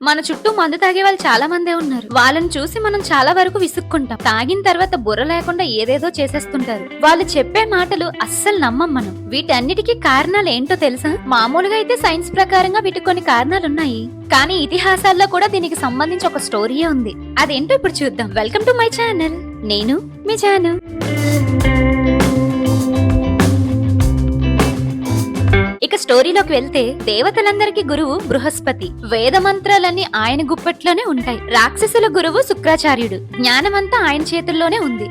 మన చుట్టూ మందు తాగే వాళ్ళు చాలా మందే ఉన్నారు. వాళ్ళని చూసి మనం చాలా వరకు విసుక్కుంటాం. తాగిన తర్వాత బుర్ర లేకుండా ఏదేదో చేసేస్తుంటారు. వాళ్ళు చెప్పే మాటలు అస్సలు నమ్మం మనం. వీటన్నిటికీ కారణాలు ఏంటో తెలుసా? మామూలుగా అయితే సైన్స్ ప్రకారంగా వీటికి కొన్ని కారణాలున్నాయి. కానీ ఇతిహాసాల్లో కూడా దీనికి సంబంధించి ఒక స్టోరీయే ఉంది. అదేంటో ఇప్పుడు చూద్దాం. Welcome to my channel. నేను మీ ఛానల్. ఇక స్టోరీలోకి వెళ్తే, దేవతలందరికీ గురువు బృహస్పతి. వేద మంత్రాలన్నీ ఆయన గుప్పట్లోనే ఉంటాయి. రాక్షసుల గురువు శుక్రాచార్యుడు. జ్ఞానమంతా ఆయన చేతుల్లోనే ఉంది.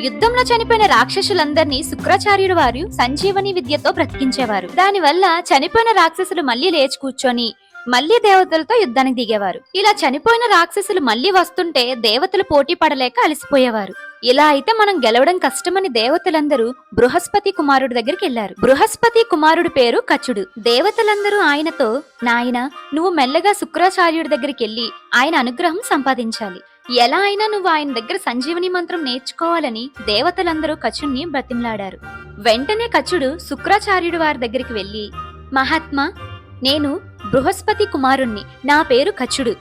యుద్ధంలో చనిపోయిన రాక్షసులందరినీ శుక్రాచార్యుడు వారు సంజీవని విద్యతో బ్రతికించేవారు. దానివల్ల చనిపోయిన రాక్షసులు మళ్లీ లేచి కూర్చొని మళ్లీ దేవతలతో యుద్ధానికి దిగేవారు. ఇలా చనిపోయిన రాక్షసులు మళ్లీ వస్తుంటే దేవతలు పోటీ పడలేక అలసిపోయేవారు. ఇలా అయితే మనం గెలవడం కష్టమని దేవతలందరూ బృహస్పతి కుమారుడి దగ్గరికి వెళ్లారు. బృహస్పతి కుమారుడి పేరు కచుడు. దేవతలందరూ ఆయనతో, నాయనా, నువ్వు మెల్లగా శుక్రాచార్యుడి దగ్గరికి వెళ్లి ఆయన అనుగ్రహం సంపాదించాలి. ఎలా అయినా నువ్వు ఆయన దగ్గర సంజీవని మంత్రం నేర్చుకోవాలని దేవతలందరూ కచుడిని బ్రతిమలాడారు. వెంటనే కచుడు శుక్రాచార్యుడి వారి దగ్గరికి వెళ్లి, మహాత్మా, నేను బృహస్పతి కుమారుణ్ణి. నా పేరు కచుడు.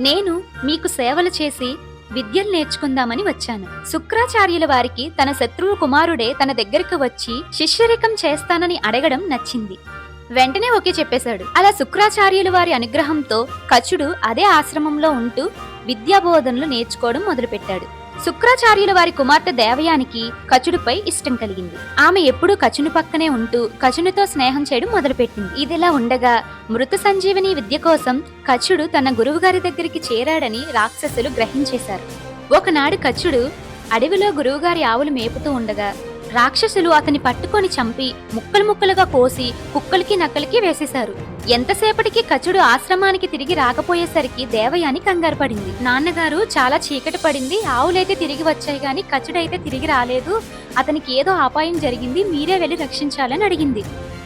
నేను మీకు సేవలు చేసి విద్యలు నేర్చుకుందామని వచ్చాను. శుక్రాచార్యుల వారికి తన శత్రువు కుమారుడే తన దగ్గరకు వచ్చి శిష్యరికం చేస్తానని అడగడం నచ్చింది. వెంటనే ఓకే చెప్పేశాడు. అలా శుక్రాచార్యుల వారి అనుగ్రహంతో కచుడు అదే ఆశ్రమంలో ఉంటూ విద్యాబోధనలు నేర్చుకోవడం మొదలుపెట్టాడు. శుక్రాచార్యుల వారి కుమార్తె దేవయానికి కచుడిపై ఇష్టం కలిగింది. ఆమె ఎప్పుడూ కచుని పక్కనే ఉంటూ కచునితో స్నేహం చేయడం మొదలుపెట్టింది. ఇదిలా ఉండగా మృత సంజీవని విద్య కోసం కచుడు తన గురువుగారి దగ్గరికి చేరాడని రాక్షసులు గ్రహించేశారు. ఒకనాడు కచుడు అడవిలో గురువుగారి ఆవులు మేపుతూ ఉండగా రాక్షసులు అతని పట్టుకొని చంపి ముక్కలు ముక్కలుగా కోసి కుక్కలకి నక్కలకి వేసేశారు. ఎంతసేపటికి కచుడు ఆశ్రమానికి తిరిగి రాకపోయేసరికి దేవయాని కంగారు పడింది. నాన్నగారు, చాలా చీకటి పడింది, ఆవులైతే తిరిగి వచ్చాయి గాని కచుడైతే తిరిగి రాలేదు, అతనికి ఏదో అపాయం జరిగింది, మీరే వెళ్లి రక్షించాలని అడిగింది.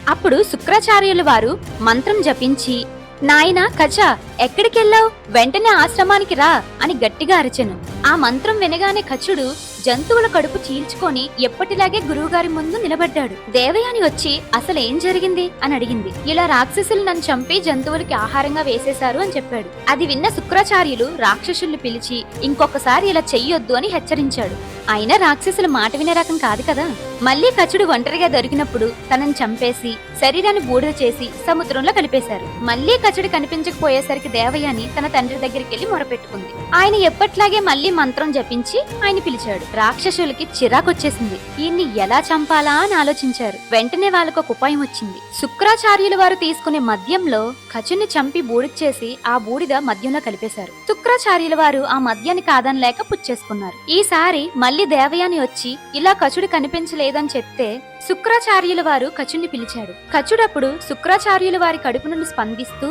అప్పుడు శుక్రాచార్యుల వారు మంత్రం జపించి, నాయనా కచ, ఎక్కడికెళ్ళావు? వెంటనే ఆశ్రమానికి రా అని గట్టిగా అరిచెను. ఆ మంత్రం వినగానే కచుడు జంతువుల కడుపు చీల్చుకొని ఎప్పటిలాగే గురువుగారి ముందు నిలబడ్డాడు. దేవయాని వచ్చి అసలు ఏం జరిగింది అని అడిగింది. ఇలా రాక్షసులు నన్ను చంపి జంతువులకి ఆహారంగా వేసేశారు అని చెప్పాడు. అది విన్న శుక్రాచార్యులు రాక్షసుల్ని పిలిచి ఇంకొకసారి ఇలా చెయ్యొద్దు అని హెచ్చరించాడు. అయినా రాక్షసుల మాట వినే రకం కాదు కదా. మళ్లీ కచుడు ఒంటరిగా దొరికినప్పుడు తనని చంపేసి శరీరాన్ని బూడిద చేసి సముద్రంలో కలిపేశారు. మళ్లీ కచుడు కనిపించకపోయేసరికి దేవయాని తన తండ్రి దగ్గరికి వెళ్లి మొరపెట్టుకుంది. ఆయన ఎప్పట్లాగే మళ్లీ మంత్రం జపించి ఆయన పిలిచాడు. రాక్షసులకి చిరాకొచ్చేసింది. ఈయన్ని ఎలా చంపాలా అని ఆలోచించారు. వెంటనే వాళ్ళకు ఒక ఉపాయం వచ్చింది. శుక్రాచార్యుల వారు తీసుకునే మద్యంలో కచుని చంపి బూడిద చేసి ఆ బూడిద మద్యంలో కలిపేశారు. శుక్రాచార్యుల వారు ఆ మద్యాన్ని కాదనలేక పుచ్చేసుకున్నారు. ఈసారి మళ్లీ దేవయాని వచ్చి ఇలా కచుడు కనిపించలేదని చెప్తే శుక్రాచార్యుల వారు కచుని పిలిచాడు. కచుడప్పుడు శుక్రాచార్యుల వారి కడుపు నుండి స్పందిస్తూ,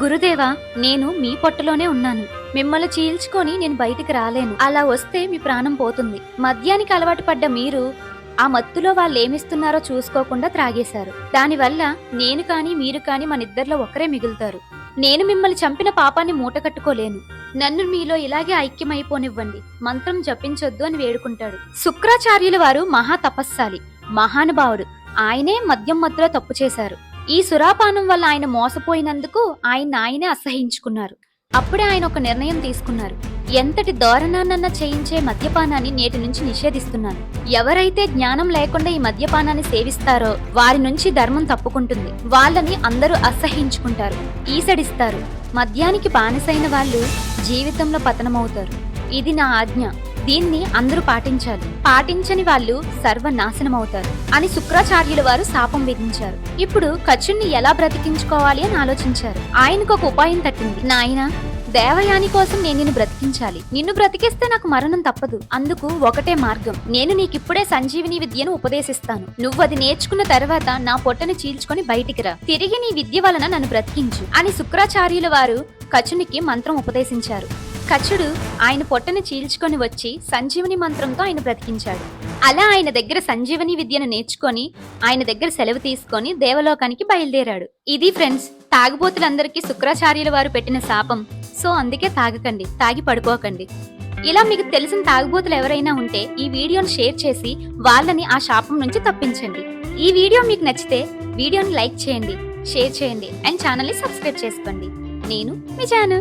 గురుదేవా, నేను మీ పొట్టలోనే ఉన్నాను. మిమ్మల్ని చీల్చుకొని నేను బయటికి రాలేను. అలా వస్తే మీ ప్రాణం పోతుంది. మద్యానికి అలవాటు పడ్డ మీరు ఆ మత్తులో వాళ్ళు ఏమిస్తున్నారో చూసుకోకుండా త్రాగేశారు. దానివల్ల నేను కాని మీరు కాని మనిద్దరిలో ఒకరే మిగులుతారు. నేను మిమ్మల్ని చంపిన పాపాన్ని మూట కట్టుకోలేను. నన్ను మీలో ఇలాగే ఐక్యమైపోనివ్వండి. మంత్రం జపించొద్దు అని వేడుకుంటాడు. శుక్రాచార్యుల వారు మహా తపస్సాలి, మహానుభావుడు. ఆయనే మద్యం మత్తులో తప్పు చేశారు. ఈ సురాపానం వల్ల ఆయన మోసపోయినందుకు ఆయనే అసహించుకున్నారు. అప్పుడే ఆయన ఒక నిర్ణయం తీసుకున్నారు. ఎంతటి దారుణాన్నన్నా చేయించే మద్యపానాన్ని నేటి నుంచి నిషేధిస్తున్నాను. ఎవరైతే జ్ఞానం లేకుండా ఈ మద్యపానాన్ని సేవిస్తారో వారి నుంచి ధర్మం తప్పుకుంటుంది. వాళ్ళని అందరూ అసహించుకుంటారు, ఈసడిస్తారు. మద్యానికి బానిసైన వాళ్ళు జీవితంలో పతనమవుతారు. ఇది నా ఆజ్ఞ. దీన్ని అందరూ పాటించాలి. పాటించని వాళ్ళు సర్వనాశనమవుతారు అని శుక్రాచార్యుల వారు శాపం విధించారు. ఇప్పుడు కచుణ్ణి ఎలా బ్రతికించుకోవాలి అని ఆలోచించారు. ఆయనకు ఒక ఉపాయం తట్టింది. నాయనా, దేవయాని కోసం నేను నిన్ను బ్రతికించాలి. నిన్ను బ్రతికిస్తే నాకు మరణం తప్పదు. అందుకు ఒకటే మార్గం. నేను నీకిప్పుడే సంజీవిని విద్యను ఉపదేశిస్తాను. నువ్వు అది నేర్చుకున్న తర్వాత నా పొట్టను చీల్చుకొని బయటికి రా. తిరిగి నీ విద్య వలన నన్ను బ్రతికించు అని శుక్రాచార్యుల వారు కచునికి మంత్రం ఉపదేశించారు. కచుడు ఆయన పొట్టను చీల్చుకొని వచ్చి సంజీవని మంత్రంతో ఆయన బ్రతికించాడు. అలా ఆయన దగ్గర సంజీవని విద్యను నేర్చుకొని ఆయన దగ్గర సెలవు తీసుకొని దేవలోకానికి బయలుదేరాడు. ఇది ఫ్రెండ్స్, తాగుబోతులందరికీ శుక్రాచార్యుల వారు పెట్టిన శాపం. సో అందుకే తాగకండి, తాగి పడుకోకండి. ఇలా మీకు తెలిసిన తాగుబోతులు ఎవరైనా ఉంటే ఈ వీడియోని షేర్ చేసి వాళ్ళని ఆ శాపం నుంచి తప్పించండి. ఈ వీడియో మీకు నచ్చితే వీడియోని లైక్ చేయండి, షేర్ చేయండి అండ్ ఛానల్ని సబ్స్క్రైబ్ చేసుకోండి. నేను మీ జాను.